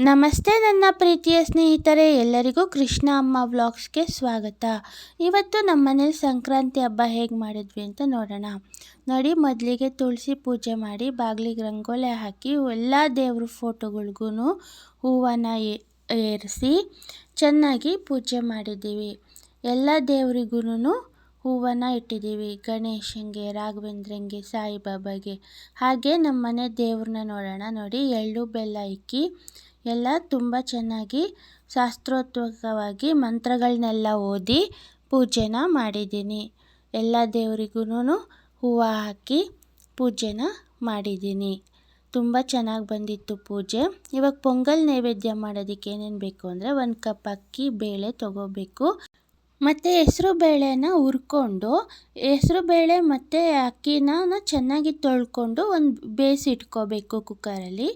ನಮಸ್ತೆ ನನ್ನ ಪ್ರೀತಿಯ ಸ್ನೇಹಿತರೆ, ಎಲ್ಲರಿಗೂ ಕೃಷ್ಣ ಅಮ್ಮ ವ್ಲಾಗ್ಸ್ಗೆ ಸ್ವಾಗತ. ಇವತ್ತು ನಮ್ಮ ಮನೇಲಿ ಸಂಕ್ರಾಂತಿ ಹಬ್ಬ ಹೇಗೆ ಮಾಡಿದ್ವಿ ಅಂತ ನೋಡೋಣ. ನೋಡಿ, ಮೊದಲಿಗೆ ತುಳಸಿ ಪೂಜೆ ಮಾಡಿ ಬಾಗಿಲಿಗೆ ರಂಗೋಲಿ ಹಾಕಿ ಎಲ್ಲ ದೇವ್ರ ಫೋಟೋಗಳಿಗೂ ಹೂವನ್ನು ಏರಿಸಿ ಚೆನ್ನಾಗಿ ಪೂಜೆ ಮಾಡಿದ್ದೀವಿ. ಎಲ್ಲ ದೇವರಿಗೂ ಹೂವನ್ನು ಇಟ್ಟಿದ್ದೀವಿ. ಗಣೇಶನಿಗೆ, ರಾಘವೇಂದ್ರಂಗೆ, ಸಾಯಿಬಾಬಾಗೆ. ಹಾಗೆ ನಮ್ಮ ಮನೆ ದೇವ್ರನ್ನ ನೋಡೋಣ. ನೋಡಿ, ಎಳ್ಳು ಬೆಲ್ಲ ಇಕ್ಕಿ ಎಲ್ಲ ತುಂಬ ಚೆನ್ನಾಗಿ ಶಾಸ್ತ್ರೋಕ್ತವಾಗಿ ಮಂತ್ರಗಳನ್ನೆಲ್ಲ ಓದಿ ಪೂಜೆನ ಮಾಡಿದ್ದೀನಿ. ಎಲ್ಲ ದೇವರಿಗೂ ಹೂವು ಹಾಕಿ ಪೂಜೆನ ಮಾಡಿದ್ದೀನಿ. ತುಂಬ ಚೆನ್ನಾಗಿ ಬಂದಿತ್ತು ಪೂಜೆ. ಇವಾಗ ಪೊಂಗಲ್ ನೈವೇದ್ಯ ಮಾಡೋದಕ್ಕೆ ಏನೇನು ಬೇಕು ಅಂದರೆ 1 ಕಪ್ ಅಕ್ಕಿ ಬೇಳೆ ತೊಗೋಬೇಕು. ಮತ್ತು ಹೆಸರು ಬೇಳೆನ ಹುರ್ಕೊಂಡು, ಹೆಸರು ಬೇಳೆ ಮತ್ತು ಅಕ್ಕಿನ ಚೆನ್ನಾಗಿ ತೊಳ್ಕೊಂಡು ಬೇಯಿಸಿಟ್ಕೋಬೇಕು ಕುಕ್ಕರಲ್ಲಿ.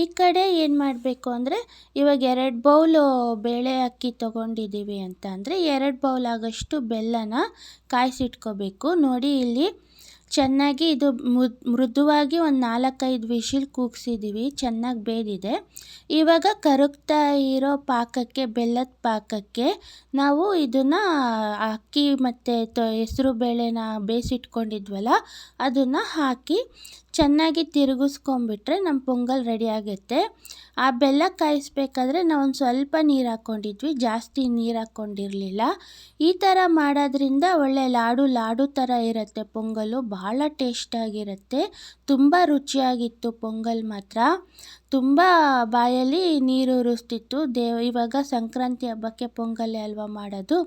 ಈ ಕಡೆ ಏನು ಮಾಡಬೇಕು ಅಂದರೆ, ಇವಾಗ 2 ಬೌಲು ಬೇಳೆ ಅಕ್ಕಿ ತೊಗೊಂಡಿದ್ದೀವಿ ಅಂತ ಅಂದರೆ 2 ಬೌಲ್ ಆಗೋಷ್ಟು ಬೆಲ್ಲನ ಕಾಯಿಸಿಟ್ಕೋಬೇಕು. ನೋಡಿ, ಇಲ್ಲಿ ಚೆನ್ನಾಗಿ ಇದು ಮೃದುವಾಗಿ ಒಂದು 4-5 ವಿಶಿಲ್ ಕೂಗಿಸಿದ್ದೀವಿ. ಚೆನ್ನಾಗಿ ಬೇದಿದೆ. ಇವಾಗ ಕರಗ್ತಾ ಇರೋ ಪಾಕಕ್ಕೆ, ಬೆಲ್ಲದ ಪಾಕಕ್ಕೆ ನಾವು ಇದನ್ನು ಅಕ್ಕಿ ಮತ್ತು ಹೆಸರು ಬೇಳೆನ ಬೇಯಿಸಿಟ್ಕೊಂಡಿದ್ವಲ್ಲ ಅದನ್ನು ಹಾಕಿ ಚೆನ್ನಾಗಿ ತಿರುಗಿಸ್ಕೊಂಬಿಟ್ರೆ ನಮ್ಮ ಪೊಂಗಲ್ ರೆಡಿ ಆಗುತ್ತೆ. ಆ ಬೆಲ್ಲ ಕಾಯಿಸ್ಬೇಕಾದ್ರೆ ನಾವು ಒಂದು ಸ್ವಲ್ಪ ನೀರು ಹಾಕ್ಕೊಂಡಿದ್ವಿ, ಜಾಸ್ತಿ ನೀರು ಹಾಕ್ಕೊಂಡಿರಲಿಲ್ಲ. ಈ ಥರ ಮಾಡೋದ್ರಿಂದ ಒಳ್ಳೆ ಲಾಡು ಥರ ಇರುತ್ತೆ ಪೊಂಗಲು. ಭಾಳ ಟೇಸ್ಟಾಗಿರುತ್ತೆ. ತುಂಬ ರುಚಿಯಾಗಿತ್ತು ಪೊಂಗಲ್ ಮಾತ್ರ. ತುಂಬ ಬಾಯಲ್ಲಿ ನೀರು ಉರಿಸ್ತಿತ್ತು. ಇವಾಗ ಸಂಕ್ರಾಂತಿ ಹಬ್ಬಕ್ಕೆ ಪೊಂಗಲ್ಲೇ ಅಲ್ವಾ ಮಾಡೋದು,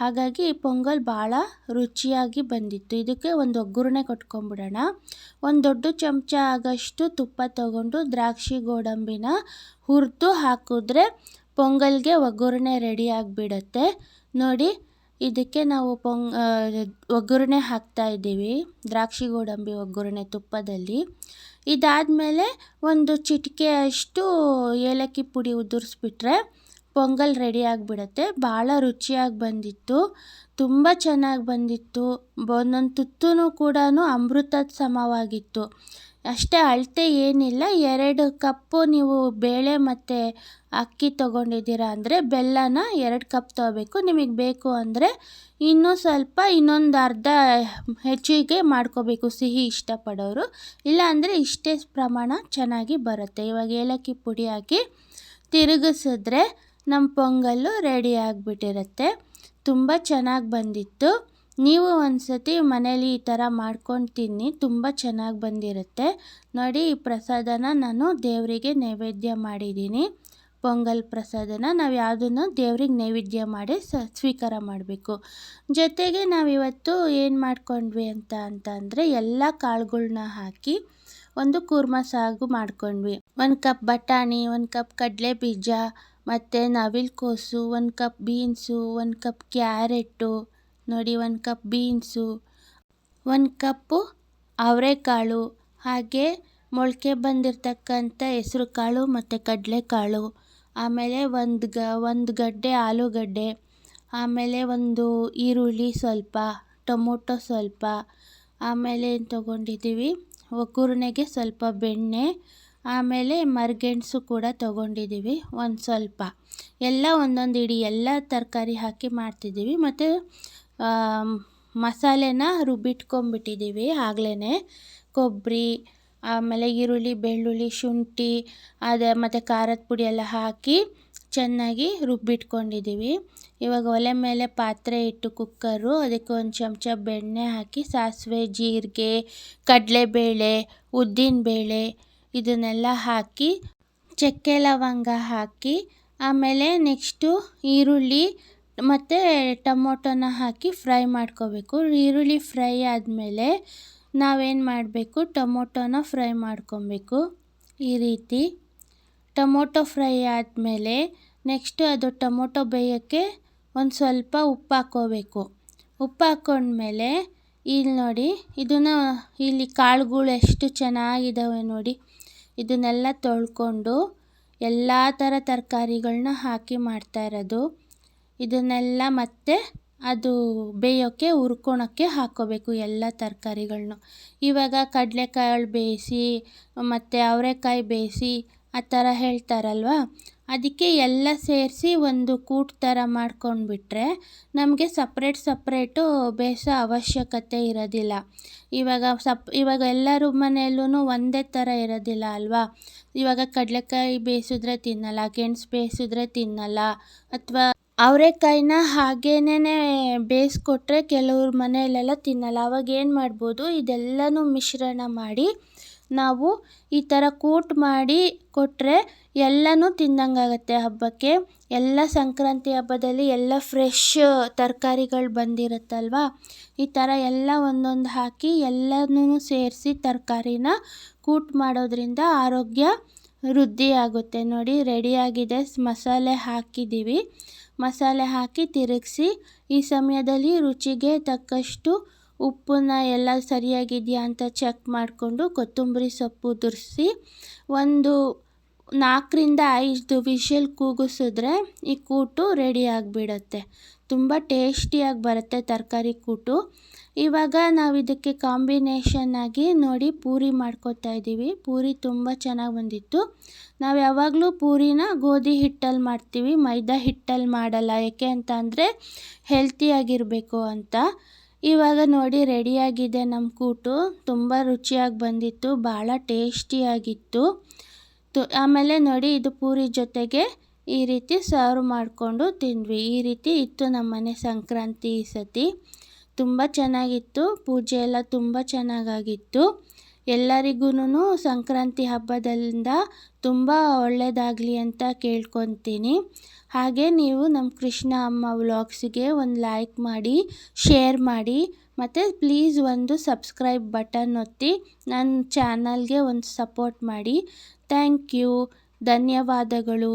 ಹಾಗಾಗಿ ಪೊಂಗಲ್ ಭಾಳ ರುಚಿಯಾಗಿ ಬಂದಿತ್ತು. ಇದಕ್ಕೆ ಒಂದು ಒಗ್ಗರಣೆ ಕೊಟ್ಕೊಂಡ್ಬಿಡೋಣ. ಒಂದು ದೊಡ್ಡ ಚಮಚ ಆಗೋಷ್ಟು ತುಪ್ಪ ತೊಗೊಂಡು ದ್ರಾಕ್ಷಿ ಗೋಡಂಬಿನ ಹುರಿದು ಹಾಕಿದ್ರೆ ಪೊಂಗಲ್ಗೆ ಒಗ್ಗರಣೆ ರೆಡಿ ಆಗಿಬಿಡುತ್ತೆ. ನೋಡಿ, ಇದಕ್ಕೆ ನಾವು ಒಗ್ಗರಣೆ ಹಾಕ್ತಾಯಿದ್ದೀವಿ, ದ್ರಾಕ್ಷಿ ಗೋಡಂಬಿ ಒಗ್ಗರಣೆ ತುಪ್ಪದಲ್ಲಿ. ಇದಾದಮೇಲೆ ಒಂದು ಚಿಟಿಕೆ ಅಷ್ಟು ಏಲಕ್ಕಿ ಪುಡಿ ಉದುರಿಸ್ಬಿಟ್ರೆ ಪೊಂಗಲ್ ರೆಡಿ ಆಗಿಬಿಡುತ್ತೆ. ಭಾಳ ರುಚಿಯಾಗಿ ಬಂದಿತ್ತು, ತುಂಬ ಚೆನ್ನಾಗಿ ಬಂದಿತ್ತು. ಒಂದೊಂದು ತುತ್ತೂ ಕೂಡ ಅಮೃತದ ಸಮವಾಗಿತ್ತು. ಅಷ್ಟೇ, ಅಳತೆ ಏನಿಲ್ಲ. 2 ಕಪ್ಪು ನೀವು ಬೇಳೆ ಮತ್ತು ಅಕ್ಕಿ ತೊಗೊಂಡಿದ್ದೀರಾ ಅಂದರೆ ಬೆಲ್ಲನ 2 ಕಪ್ ತೊಗೋಬೇಕು. ನಿಮಗೆ ಬೇಕು ಅಂದರೆ ಇನ್ನೊಂದು ಅರ್ಧ ಹೆಚ್ಚಿಗೆ ಮಾಡ್ಕೋಬೇಕು, ಸಿಹಿ ಇಷ್ಟಪಡೋರು. ಇಲ್ಲ ಅಂದರೆ ಇಷ್ಟೇ ಪ್ರಮಾಣ ಚೆನ್ನಾಗಿ ಬರುತ್ತೆ. ಇವಾಗ ಏಲಕ್ಕಿ ಪುಡಿ ಹಾಕಿ ತಿರುಗಿಸಿದ್ರೆ ನಮ್ಮ ಪೊಂಗಲ್ಲು ರೆಡಿ ಆಗಿಬಿಟ್ಟಿರುತ್ತೆ. ತುಂಬ ಚೆನ್ನಾಗಿ ಬಂದಿತ್ತು. ನೀವು ಒಂದ್ಸತಿ ಮನೇಲಿ ಈ ಥರ ಮಾಡ್ಕೊಂಡು ತಿನ್ನಿ, ತುಂಬ ಚೆನ್ನಾಗಿ ಬಂದಿರುತ್ತೆ. ನೋಡಿ, ಈ ಪ್ರಸಾದನ ನಾನು ದೇವರಿಗೆ ನೈವೇದ್ಯ ಮಾಡಿದ್ದೀನಿ. ಪೊಂಗಲ್ ಪ್ರಸಾದನ ನಾವು ಯಾವುದನ್ನು ದೇವ್ರಿಗೆ ನೈವೇದ್ಯ ಮಾಡಿ ಸ್ವೀಕಾರ ಮಾಡಬೇಕು. ಜೊತೆಗೆ ನಾವಿವತ್ತು ಏನು ಮಾಡ್ಕೊಂಡ್ವಿ ಅಂತಂದರೆ ಎಲ್ಲ ಕಾಳುಗಳ್ನ ಹಾಕಿ ಒಂದು ಕೂರ್ಮ ಸಾಗು ಮಾಡ್ಕೊಂಡ್ವಿ. 1 ಕಪ್ ಬಟಾಣಿ, 1 ಕಪ್ ಕಡಲೆ ಬೀಜ, ಮತ್ತು ನವಿಲುಕೋಸು, 1 ಕಪ್ ಬೀನ್ಸು, 1 ಕಪ್ ಕ್ಯಾರೆಟು, ನೋಡಿ 1 ಕಪ್ ಬೀನ್ಸು, 1 ಕಪ್ಪು ಅವರೆಕಾಳು, ಹಾಗೆ ಮೊಳಕೆ ಬಂದಿರತಕ್ಕಂಥ ಹೆಸರು ಕಾಳು ಮತ್ತು ಕಡಲೆಕಾಳು, ಆಮೇಲೆ ಒಂದು ಗಡ್ಡೆ ಆಲೂಗಡ್ಡೆ, ಆಮೇಲೆ ಒಂದು ಈರುಳ್ಳಿ ಸ್ವಲ್ಪ, ಟೊಮೊಟೊ ಸ್ವಲ್ಪ, ಆಮೇಲೆ ಏನು ತೊಗೊಂಡಿದ್ದೀವಿ, ಒಗ್ಗರಣೆಗೆ ಸ್ವಲ್ಪ ಬೆಣ್ಣೆ, ಆಮೇಲೆ ಮರಗೆಣಸು ಕೂಡ ತೊಗೊಂಡಿದ್ದೀವಿ ಒಂದು ಸ್ವಲ್ಪ. ಎಲ್ಲ ಒಂದೊಂದು ಇಡೀ ಎಲ್ಲ ತರಕಾರಿ ಹಾಕಿ ಮಾಡ್ತಿದ್ದೀವಿ. ಮತ್ತು ಮಸಾಲೆನ ರುಬ್ಬಿಟ್ಕೊಂಡ್ಬಿಟ್ಟಿದ್ದೀವಿ ಆಗಲೇ. ಕೊಬ್ಬರಿ, ಆಮೇಲೆ ಈರುಳ್ಳಿ, ಬೆಳ್ಳುಳ್ಳಿ, ಶುಂಠಿ ಮತ್ತು ಖಾರದ ಪುಡಿ ಎಲ್ಲ ಹಾಕಿ ಚೆನ್ನಾಗಿ ರುಬ್ಬಿಟ್ಕೊಂಡಿದ್ದೀವಿ. ಇವಾಗ ಒಲೆ ಮೇಲೆ ಪಾತ್ರೆ ಇಟ್ಟು ಕುಕ್ಕರು, ಅದಕ್ಕೆ 1 ಚಮಚ ಬೆಣ್ಣೆ ಹಾಕಿ ಸಾಸಿವೆ, ಜೀರಿಗೆ, ಕಡಲೆಬೇಳೆ, ಉದ್ದಿನಬೇಳೆ ಇದನ್ನೆಲ್ಲ ಹಾಕಿ ಚಕ್ಕೆ ಲವಂಗ ಹಾಕಿ, ಆಮೇಲೆ ನೆಕ್ಸ್ಟು ಈರುಳ್ಳಿ ಮತ್ತು ಟೊಮೊಟೊನ ಹಾಕಿ ಫ್ರೈ ಮಾಡ್ಕೋಬೇಕು. ಈರುಳ್ಳಿ ಫ್ರೈ ಆದಮೇಲೆ ನಾವೇನು ಮಾಡಬೇಕು, ಟೊಮೊಟೊನ ಫ್ರೈ ಮಾಡ್ಕೊಬೇಕು. ಈ ರೀತಿ ಟೊಮೊಟೊ ಫ್ರೈ ಆದಮೇಲೆ ನೆಕ್ಸ್ಟು ಅದು ಟೊಮೊಟೊ ಬೇಯೋಕ್ಕೆ ಒಂದು ಸ್ವಲ್ಪ ಉಪ್ಪು ಹಾಕ್ಕೋಬೇಕು. ಉಪ್ಪು ಹಾಕ್ಕೊಂಡ್ಮೇಲೆ ಇಲ್ಲಿ ನೋಡಿ, ಇಲ್ಲಿ ಕಾಳುಗಳು ಎಷ್ಟು ಚೆನ್ನಾಗಿದ್ದಾವೆ ನೋಡಿ. ಇದನ್ನೆಲ್ಲ ತೊಳ್ಕೊಂಡು ಎಲ್ಲ ಥರ ತರಕಾರಿಗಳನ್ನ ಹಾಕಿ ಮಾಡ್ತಾಯಿರೋದು. ಇದನ್ನೆಲ್ಲ ಮತ್ತೆ ಅದು ಬೇಯೋಕ್ಕೆ ಹುರ್ಕೊಳಕ್ಕೆ ಹಾಕ್ಕೋಬೇಕು ಎಲ್ಲ ತರಕಾರಿಗಳ್ನು. ಇವಾಗ ಕಡಲೆಕಾಳು ಬೇಯಿಸಿ ಮತ್ತು ಅವರೆಕಾಯಿ ಬೇಯಿಸಿ ಆ ಥರ ಹೇಳ್ತಾರಲ್ವ, ಅದಕ್ಕೆ ಎಲ್ಲ ಸೇರಿಸಿ ಒಂದು ಕೂಟು ಥರ ಮಾಡ್ಕೊಂಡ್ಬಿಟ್ರೆ ನಮಗೆ ಸಪ್ರೇಟು ಬೇಯಿಸೋ ಅವಶ್ಯಕತೆ ಇರೋದಿಲ್ಲ. ಇವಾಗ ಎಲ್ಲರ ಮನೆಯಲ್ಲೂ ಒಂದೇ ಥರ ಇರೋದಿಲ್ಲ ಅಲ್ವಾ. ಇವಾಗ ಕಡಲೆಕಾಯಿ ಬೇಯಿಸಿದ್ರೆ ತಿನ್ನಲ್ಲ, ಗೆಣಸು ಬೇಯಿಸಿದ್ರೆ ತಿನ್ನಲ್ಲ, ಅಥವಾ ಅವರೆಕಾಯಿನ ಹಾಗೇನೇ ಬೇಯಿಸ್ಕೊಟ್ರೆ ಕೆಲವ್ರ ಮನೆಯಲ್ಲೆಲ್ಲ ತಿನ್ನಲ್ಲ. ಅವಾಗ ಏನು ಮಾಡ್ಬೋದು, ಇದೆಲ್ಲನೂ ಮಿಶ್ರಣ ಮಾಡಿ ನಾವು ಈ ಥರ ಕೂಟು ಮಾಡಿ ಕೊಟ್ಟರೆ ಎಲ್ಲನೂ ತಿಂದಂಗಾಗತ್ತೆ ಹಬ್ಬಕ್ಕೆ. ಎಲ್ಲ ಸಂಕ್ರಾಂತಿ ಹಬ್ಬದಲ್ಲಿ ಎಲ್ಲ ಫ್ರೆಶ್ ತರಕಾರಿಗಳು ಬಂದಿರುತ್ತಲ್ವ, ಈ ಥರ ಎಲ್ಲ ಒಂದೊಂದು ಹಾಕಿ ಎಲ್ಲನೂ ಸೇರಿಸಿ ತರಕಾರಿನ ಕೂಟು ಮಾಡೋದ್ರಿಂದ ಆರೋಗ್ಯ ವೃದ್ಧಿ ಆಗುತ್ತೆ. ನೋಡಿ ರೆಡಿಯಾಗಿದೆ, ಮಸಾಲೆ ಹಾಕಿದ್ದೀವಿ. ಮಸಾಲೆ ಹಾಕಿ ತಿರುಗಿಸಿ ಈ ಸಮಯದಲ್ಲಿ ರುಚಿಗೆ ತಕ್ಕಷ್ಟು ಉಪ್ಪನ್ನ ಎಲ್ಲ ಸರಿಯಾಗಿದೆಯಾ ಅಂತ ಚೆಕ್ ಮಾಡಿಕೊಂಡು ಕೊತ್ತಂಬರಿ ಸೊಪ್ಪು ಉದುರಿಸಿ ಒಂದು 4-5 ವಿಷಲ್ ಕೂಗಿಸಿದ್ರೆ ಈ ಕೂಟು ರೆಡಿ ಆಗಿಬಿಡತ್ತೆ. ತುಂಬ ಟೇಸ್ಟಿಯಾಗಿ ಬರುತ್ತೆ ತರಕಾರಿ ಕೂಟು. ಇವಾಗ ನಾವು ಇದಕ್ಕೆ ಕಾಂಬಿನೇಷನ್ ಆಗಿ ನೋಡಿ ಪೂರಿ ಮಾಡ್ಕೊತಾ ಇದ್ದೀವಿ. ಪೂರಿ ತುಂಬ ಚೆನ್ನಾಗಿ ಬಂದಿತ್ತು. ನಾವು ಯಾವಾಗಲೂ ಪೂರಿನ ಗೋಧಿ ಹಿಟ್ಟಲ್ಲಿ ಮಾಡ್ತೀವಿ, ಮೈದಾ ಹಿಟ್ಟಲ್ಲಿ ಮಾಡಲ್ಲ. ಏಕೆ ಅಂತ ಅಂದರೆ ಹೆಲ್ತಿಯಾಗಿರಬೇಕು ಅಂತ. ಇವಾಗ ನೋಡಿ ರೆಡಿಯಾಗಿದೆ ನಮ್ಮ ಕೂಟು. ತುಂಬ ರುಚಿಯಾಗಿ ಬಂದಿತ್ತು, ಭಾಳ ಟೇಸ್ಟಿಯಾಗಿತ್ತು. ಆಮೇಲೆ ನೋಡಿ ಇದು ಪೂರಿ ಜೊತೆಗೆ ಈ ರೀತಿ ಸರ್ವ್ ಮಾಡಿಕೊಂಡು ತಿಂದ್ವಿ. ಈ ರೀತಿ ಇತ್ತು ನಮ್ಮನೆ ಸಂಕ್ರಾಂತಿ ಈ ಸತಿ. ತುಂಬ ಚೆನ್ನಾಗಿತ್ತು, ಪೂಜೆ ಎಲ್ಲ ತುಂಬ ಚೆನ್ನಾಗಾಗಿತ್ತು. ಎಲ್ಲರಿಗೂ ಸಂಕ್ರಾಂತಿ ಹಬ್ಬದಿಂದ ತುಂಬ ಒಳ್ಳೆಯದಾಗಲಿ ಅಂತ ಕೇಳ್ಕೊತೀನಿ. ಹಾಗೆ ನೀವು ನಮ್ಮ ಕೃಷ್ಣ ಅಮ್ಮ ವ್ಲಾಗ್ಸಿಗೆ ಒಂದು ಲೈಕ್ ಮಾಡಿ, ಶೇರ್ ಮಾಡಿ, ಮತ್ತು ಪ್ಲೀಸ್ ಒಂದು ಸಬ್ಸ್ಕ್ರೈಬ್ ಬಟನ್ ಒತ್ತಿ ನನ್ನ ಚಾನಲ್ಗೆ ಒಂದು ಸಪೋರ್ಟ್ ಮಾಡಿ. ಥ್ಯಾಂಕ್ ಯು, ಧನ್ಯವಾದಗಳು.